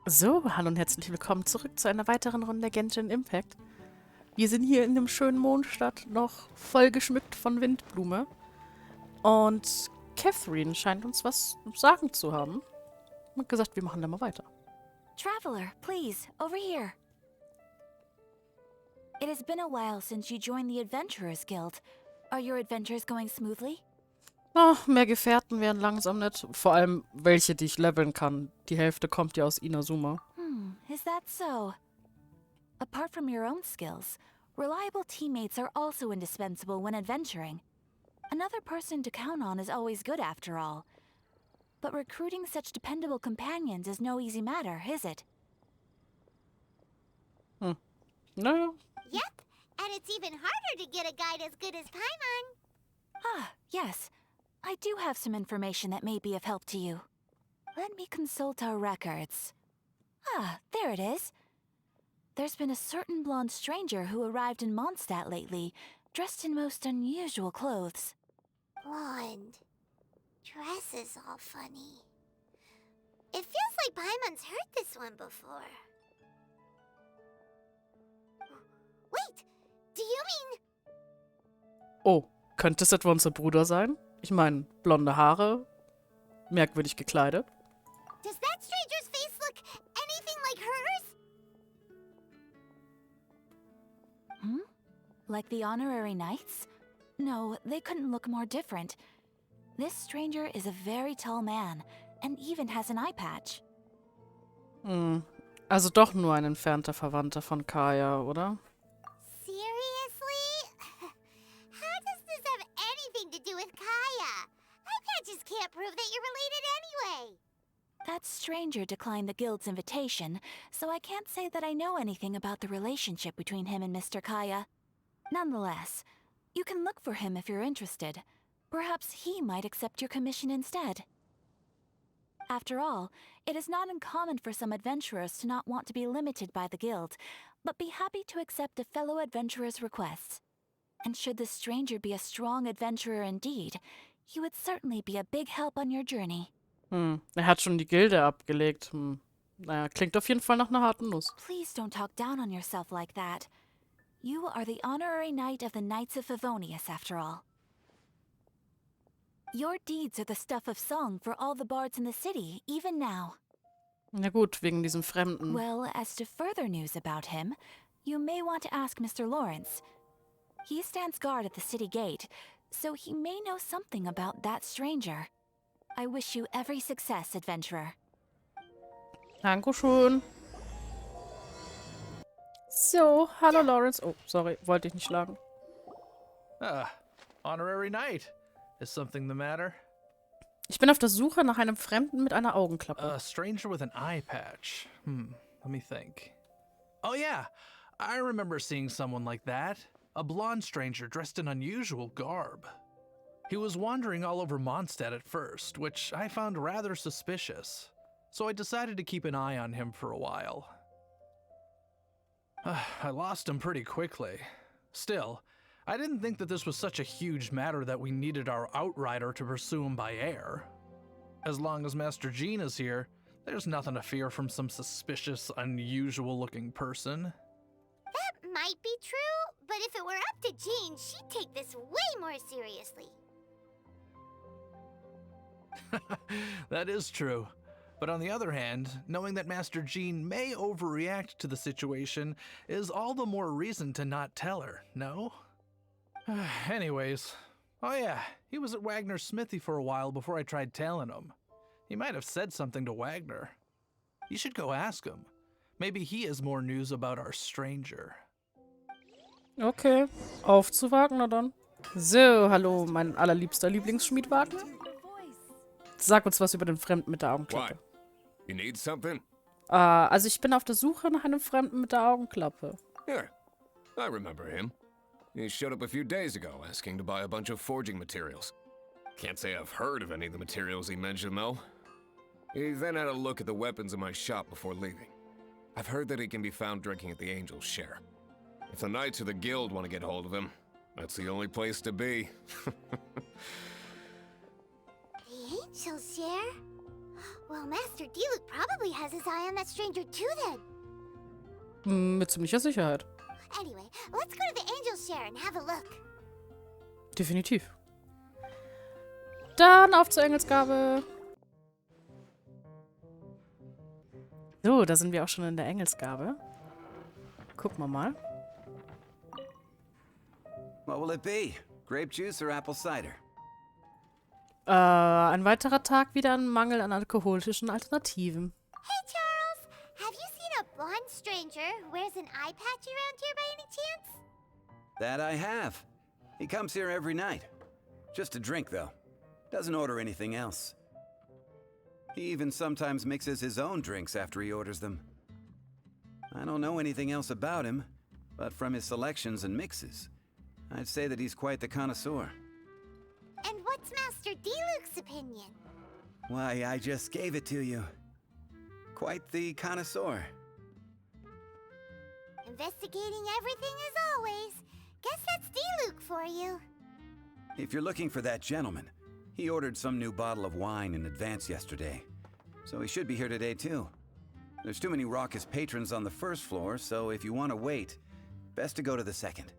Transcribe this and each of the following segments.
So, hallo und herzlich willkommen zurück zu einer weiteren Runde Genshin Impact. Wir sind hier in dem schönen Mondstadt, noch voll geschmückt von Windblume. Und Catherine scheint uns was sagen zu haben. Und hat gesagt, wir machen da mal weiter. Traveler, please, over here. It has been a while since you joined the Adventurers Guild. Are your adventures going smoothly? Oh, mehr Gefährten wären langsam nett. Vor allem welche, die ich leveln kann. Die Hälfte kommt ja aus Inazuma. Is that so? Apart from your own skills, reliable teammates are also indispensable when adventuring. Another person to count on is always good after all. But recruiting such dependable companions is no easy matter, is it? Naja. Yep, and it's even harder to get a guide as good as Paimon. Ah, yes. I do have some information that may be of help to you. Let me consult our records. Ah, there it is. There's been a certain blonde stranger who arrived in Mondstadt lately, dressed in most unusual clothes. Blonde. Dress is all funny. It feels like Paimon's heard this one before. Wait, do you mean... Oh, könnte es etwa unser Bruder sein? Ich meine, blonde Haare, merkwürdig gekleidet. Does that stranger's face look anything like hers? Like the honorary knights? No, they couldn't look more different. This stranger is a very tall man, and even has an eye patch. Also doch nur ein entfernter Verwandter von Kaya, oder? Seriously? How does this have anything to do with Kaya? Eye patches can't prove that you're related anyway. That stranger declined the guild's invitation, so I can't say that I know anything about the relationship between him and Mr. Kaya. Nonetheless, you can look for him if you're interested. Perhaps he might accept your commission instead. After all, it is not uncommon for some adventurers to not want to be limited by the guild, but be happy to accept a fellow adventurer's requests. And should this stranger be a strong adventurer indeed, he would certainly be a big help on your journey. Er hat schon die Gilde abgelegt. Naja, klingt auf jeden Fall nach einer harten Nuss. Please don't talk down on yourself like that. You are the honorary knight of the Knights of Favonius, after all. Your deeds are the stuff of song for all the bards in the city, even now. Na gut, wegen diesem Fremden. Well, as to further news about him, you may want to ask Mr. Lawrence. He stands guard at the city gate, so he may know something about that stranger. I wish you every success, adventurer. Dankeschön. So, hallo Lawrence. Oh, sorry, wollte ich nicht schlagen. Honorary knight. Is something the matter? Ich bin auf der Suche nach einem Fremden mit einer Augenklappe. A stranger with an eye patch. Let me think. Oh yeah, I remember seeing someone like that. A blonde stranger dressed in unusual garb. He was wandering all over Mondstadt at first, which I found rather suspicious. So I decided to keep an eye on him for a while. I lost him pretty quickly. Still, I didn't think that this was such a huge matter that we needed our outrider to pursue him by air. As long as Master Jean is here, there's nothing to fear from some suspicious, unusual-looking person. That might be true, but if it were up to Jean, she'd take this way more seriously. That is true. But on the other hand, knowing that Master Jean may overreact to the situation is all the more reason to not tell her, no? Anyways, oh yeah, he was at Wagner's smithy for a while before I tried tailing him. He might have said something to Wagner. You should go ask him. Maybe he has more news about our stranger. Okay, auf zu Wagner dann. So, hallo, mein allerliebster Lieblingsschmied Wagner. Sag uns was über den Fremden mit der Augenklappe. What? You need something? Also ich bin auf der Suche nach einem Fremden mit der Augenklappe. Yeah, I remember him. He showed up a few days ago asking to buy a bunch of forging materials. Can't say I've heard of any of the materials he mentioned, though. He then had a look at the weapons in my shop before leaving. I've heard that he can be found drinking at the Angel's Share. If the Knights of the Guild want to get hold of him, that's the only place to be. The Angel's Share? Well, Master D-Luke probably has his eye on that stranger too then. Mit ziemlicher Sicherheit. Anyway, let's go to the Angel's Share and have a look. Definitiv. Dann auf zur Engelsgabe. So, da sind wir auch schon in der Engelsgabe. Gucken wir mal. What will it be? Grape juice or apple cider? Ein weiterer Tag wieder an Mangel an alkoholischen Alternativen. Hey, Charles! Have you seen a blonde stranger who wears an eye patch around here by any chance? That I have. He comes here every night. Just a drink, though. Doesn't order anything else. He even sometimes mixes his own drinks after he orders them. I don't know anything else about him, but from his selections and mixes, I'd say that he's quite the connoisseur. And what's Master D-Luke's opinion? Why, I just gave it to you. Quite the connoisseur. Investigating everything as always. Guess that's D-Luke for you. If you're looking for that gentleman, he ordered some new bottle of wine in advance yesterday, so he should be here today too. There's too many raucous patrons on the first floor, so if you want to wait, best to go to the second.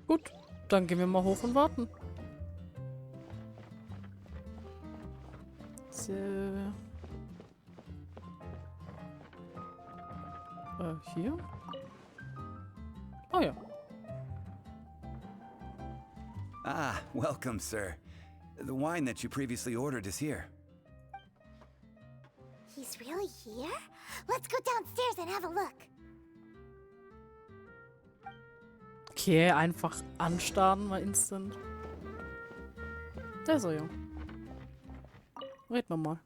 Gut, dann gehen wir mal hoch und warten. So. Hier? Oh ja. Ah, welcome, sir. The wine that you previously ordered is here. He's really here? Let's go downstairs and have a look. Okay, einfach anstarren, mal instant. Der ist er ja. Reden wir mal.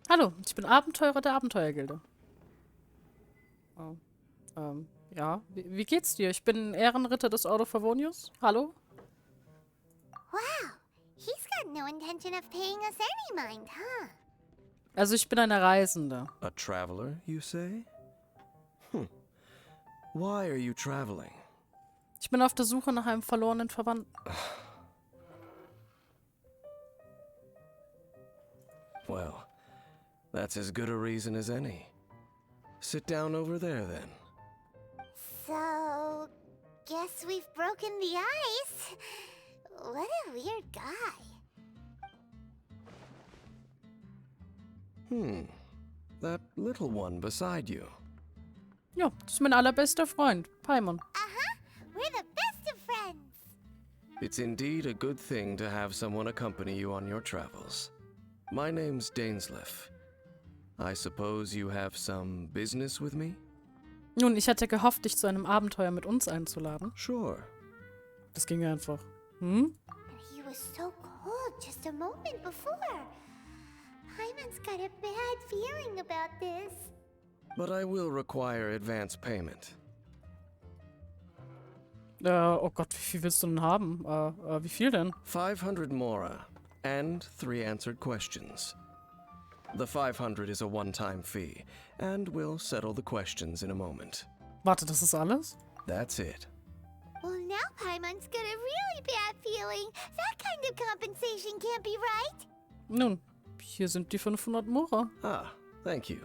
Hallo, ich bin Abenteurer der Abenteuergilde. Oh. Ja. Wie geht's dir? Ich bin Ehrenritter des Ordo Favonius. Hallo? Wow, he's got no intention of paying us any mind, huh? Also ich bin eine Reisende. A traveler, you say? Why are you traveling? Ich bin auf der Suche nach einem verlorenen Verwandten. Well, that's as good a reason as any. Sit down over there, then. So, guess we've broken the ice. What a weird guy. That little one beside you. Ja, das ist mein allerbester Freund, Paimon. We're the best of friends. It's indeed a good thing to have someone accompany you on your travels. My name's Dainsleif. I suppose you have some business with me? Nun, ich hatte gehofft, dich zu einem Abenteuer mit uns einzuladen. Sure. Das ging einfach. And he was so cold just a moment before. Paimon's got a bad feeling about this. But I will require advance payment. Oh Gott, wie viel willst du denn haben? Wie viel denn? 500 mora and 3 answered questions. The 500 is a one-time fee, and we'll settle the questions in a moment. Warte, das ist alles? That's it. Well, now Paimon's got a really bad feeling. That kind of compensation can't be right. Nun, hier sind die 500 Mora. Ah, thank you.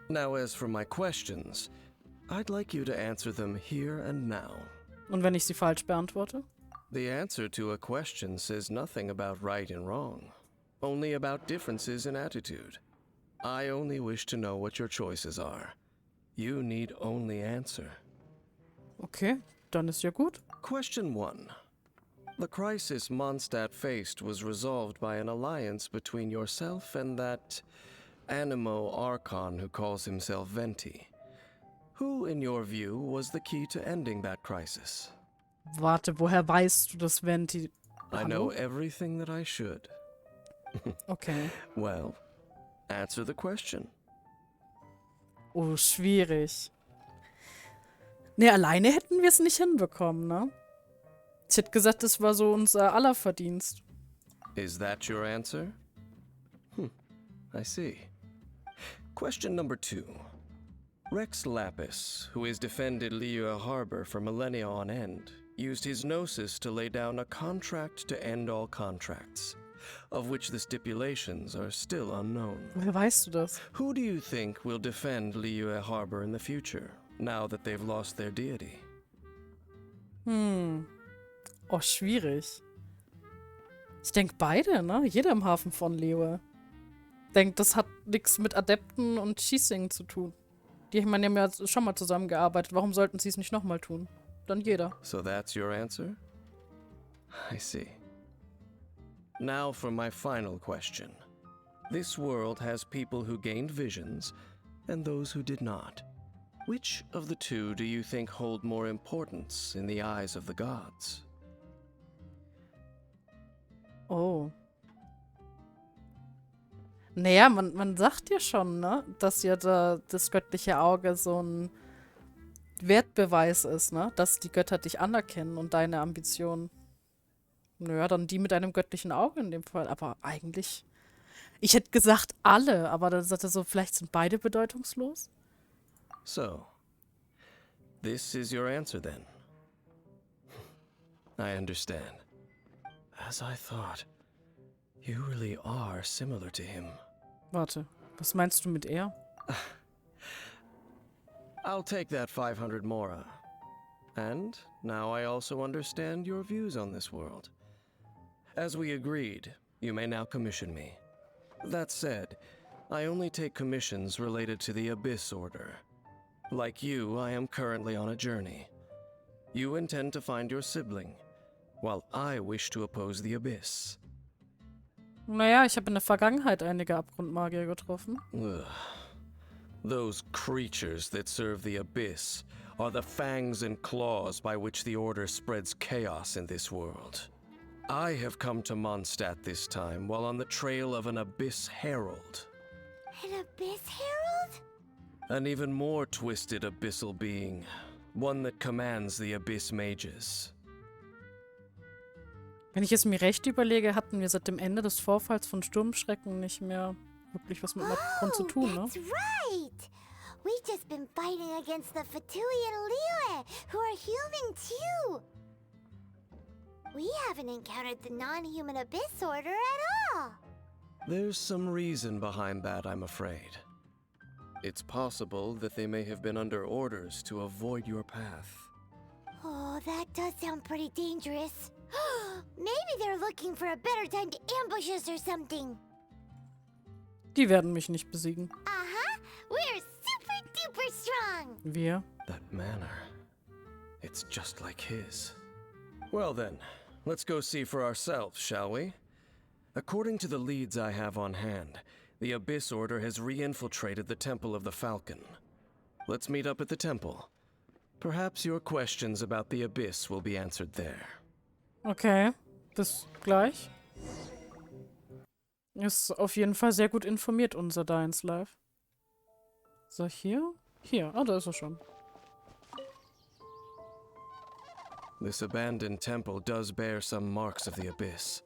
Now, as for my questions, I'd like you to answer them here and now. Und wenn ich sie falsch beantworte? The answer to a question says nothing about right and wrong, only about differences in attitude. I only wish to know what your choices are. You need only answer. Okay, dann ist ja gut. Question 1. The crisis Mondstadt faced was resolved by an alliance between yourself and that Animo Archon who calls himself Venti. Who, in your view, was the key to ending that crisis? Warte, woher weißt du das, Venti? I know everything that I should. Okay. Well, answer the question. Oh, schwierig. Ne, alleine hätten wir es nicht hinbekommen, ne? Ich hätte gesagt, das war so unser aller Verdienst. Is that your answer? I see. Question number 2. Rex Lapis, who has defended Liyue Harbor for millennia on end, used his gnosis to lay down a contract to end all contracts, of which the stipulations are still unknown. Woher weißt du das? Who do you think will defend Liyue Harbor in the future, now that they've lost their deity? Oh, schwierig. Ich denke beide, ne? Jeder im Hafen von Liyue. Denkt, das hat nichts mit Adepten und Schießingen zu tun. Die haben ja schon mal zusammengearbeitet. Warum sollten sie es nicht nochmal tun? Dann jeder. So that's your answer? I see. Now for my final question. This world has people who gained visions and those who did not. Which of the two do you think hold more importance in the eyes of the gods? Oh. Naja, man sagt ja schon, ne? Dass ja das göttliche Auge so ein Wertbeweis ist, ne? Dass die Götter dich anerkennen und deine Ambitionen. Naja, dann die mit einem göttlichen Auge in dem Fall. Aber eigentlich. Ich hätte gesagt alle, aber dann sagt er so, vielleicht sind beide bedeutungslos. So, this is your answer then. I understand. As I thought, you really are similar to him. Warte, was meinst du mit er? I'll take that 500 mora. And now I also understand your views on this world. As we agreed, you may now commission me. That said, I only take commissions related to the Abyss Order. Like you, I am currently on a journey. You intend to find your sibling, while I wish to oppose the Abyss. Naja, ich habe in der Vergangenheit einige Abgrundmagier getroffen. Ugh. Those creatures that serve the Abyss are the fangs and claws by which the Order spreads chaos in this world. I have come to Mondstadt this time while on the trail of an Abyss Herald. An Abyss Herald? An even more twisted abyssal being, one that commands the Abyss Mages. Wenn ich es mir recht überlege, hatten wir seit dem Ende des Vorfalls von Sturmschrecken nicht mehr wirklich was mit dem Abgrund zu tun, ne? That's right! We've just been fighting against the Fatui and Liyue, who are human too! We haven't encountered the non-human Abyss Order at all! There's some reason behind that, I'm afraid. It's possible that they may have been under orders to avoid your path. Oh, that does sound pretty dangerous. Maybe they're looking for a better time to ambush us or something. Die werden mich nicht besiegen. We're super duper strong! Wir? That manner, it's just like his. Well then, let's go see for ourselves, shall we? According to the leads I have on hand, the Abyss Order has re-infiltrated the Temple of the Falcon. Let's meet up at the temple. Perhaps your questions about the Abyss will be answered there. Okay, bis gleich. Ist auf jeden Fall sehr gut informiert, unser Dainsleif. So, hier? Hier, da ist er schon. This abandoned temple does bear some marks of the Abyss,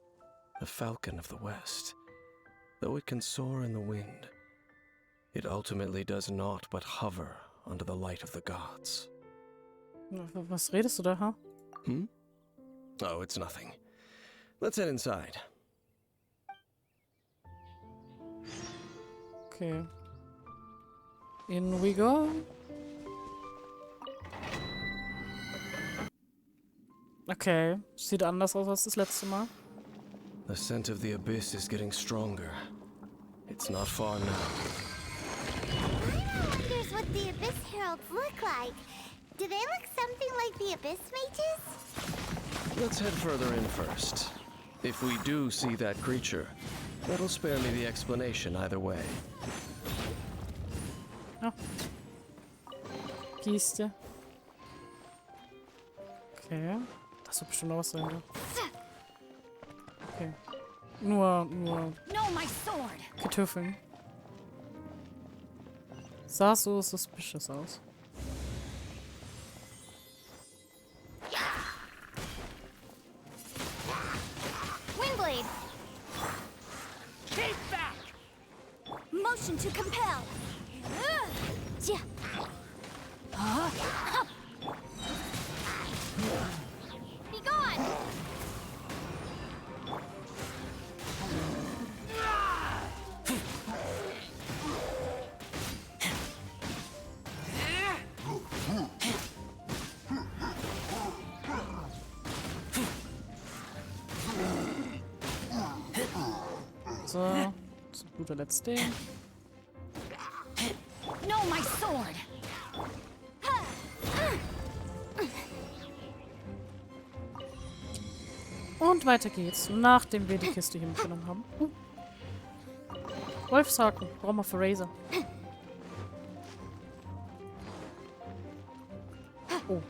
the Falcon of the West. Though it can soar in the wind, it ultimately does naught but hover under the light of the gods. Was redest du da, ha? Oh, it's nothing. Let's head inside. Okay. In we go. Okay, sieht anders aus als das letzte Mal. The scent of the Abyss is getting stronger. It's not far now. I wonder what the Abyss Heralds look like. Do they look something like the Abyss Mages? Let's head further in first. If we do see that creature, that'll spare me the explanation either way. Oh. Kiste. Okay. Das wird bestimmt auch was sein, ja. Okay. Nur No, my sword! Kartoffeln. Sah so suspicious aus. Windblade! Keep back! Motion to compel! So, zu guter Letzt den. No, my sword! Und weiter geht's, nachdem wir die Kiste hier mitgenommen haben. Wolfshaken, brauchen wir für Razor. Oh.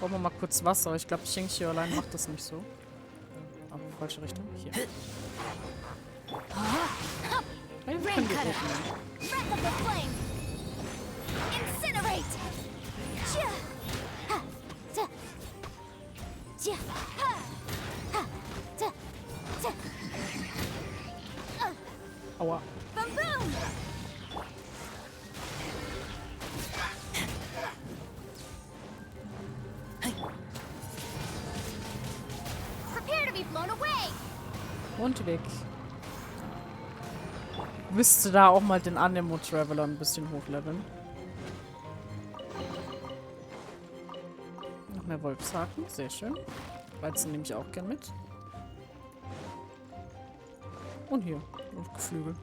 Brauchen wir mal kurz Wasser. Ich glaube, Xingqiu allein macht das nicht so. Aber falsche Richtung. Hier. Hey, wir können die oben nehmen. Breath of the flame! Incinerate! Chia! Ha! Ta! Chia! Ha! Ha! Ta! Ta! Aua. Boom boom! Prepare to be blown away! Und weg. Müsste da auch mal den Anemo Traveler ein bisschen hochleveln. Noch mehr Wolfshaken, sehr schön. Weizen nehme ich auch gern mit. Und hier, Luftgeflügel.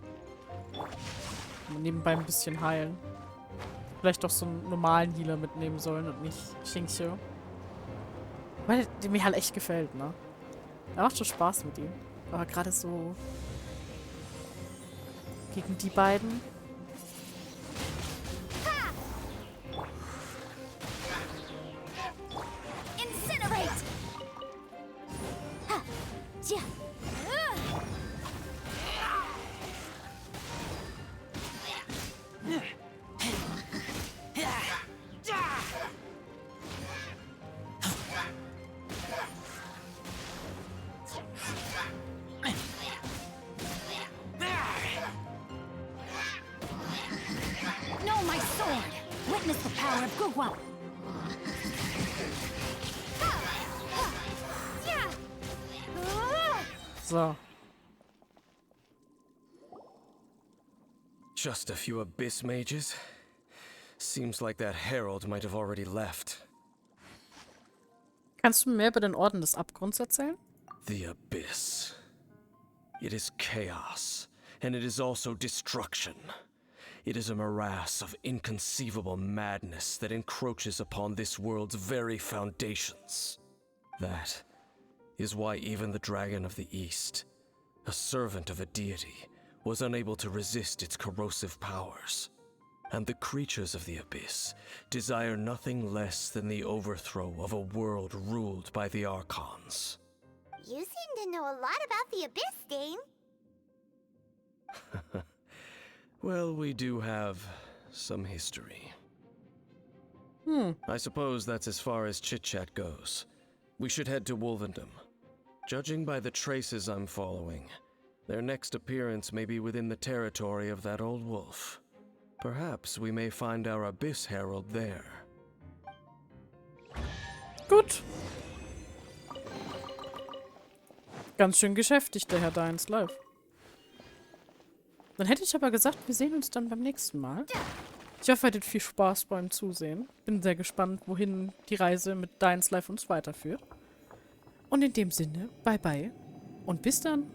Und nebenbei ein bisschen heilen. Vielleicht doch so einen normalen Healer mitnehmen sollen und nicht Xingqiu. Weil der mir halt echt gefällt, ne? Er macht schon Spaß mit ihm. Aber gerade so gegen die beiden. Incinerate! Ha! Chia! No, my sword! Witness the power of Gugwa! So. Just a few abyss mages? Seems like that herald might have already left. Kannst du mir mehr über den Orden des Abgrunds erzählen? The abyss. It is chaos, and it is also destruction. It is a morass of inconceivable madness that encroaches upon this world's very foundations. That is why even the Dragon of the East, a servant of a deity, was unable to resist its corrosive powers. And the creatures of the abyss desire nothing less than the overthrow of a world ruled by the Archons. You seem to know a lot about the Abyss, Dane. Well, we do have some history. I suppose that's as far as chit-chat goes. We should head to Wolvendom. Judging by the traces I'm following, their next appearance may be within the territory of that old wolf. Perhaps we may find our Abyss Herald there. Gut. Ganz schön geschäftig, der Herr Dainsleif. Dann hätte ich aber gesagt, wir sehen uns dann beim nächsten Mal. Ich hoffe, ihr hattet viel Spaß beim Zusehen. Bin sehr gespannt, wohin die Reise mit Dainsleif uns weiterführt. Und in dem Sinne, bye bye und bis dann.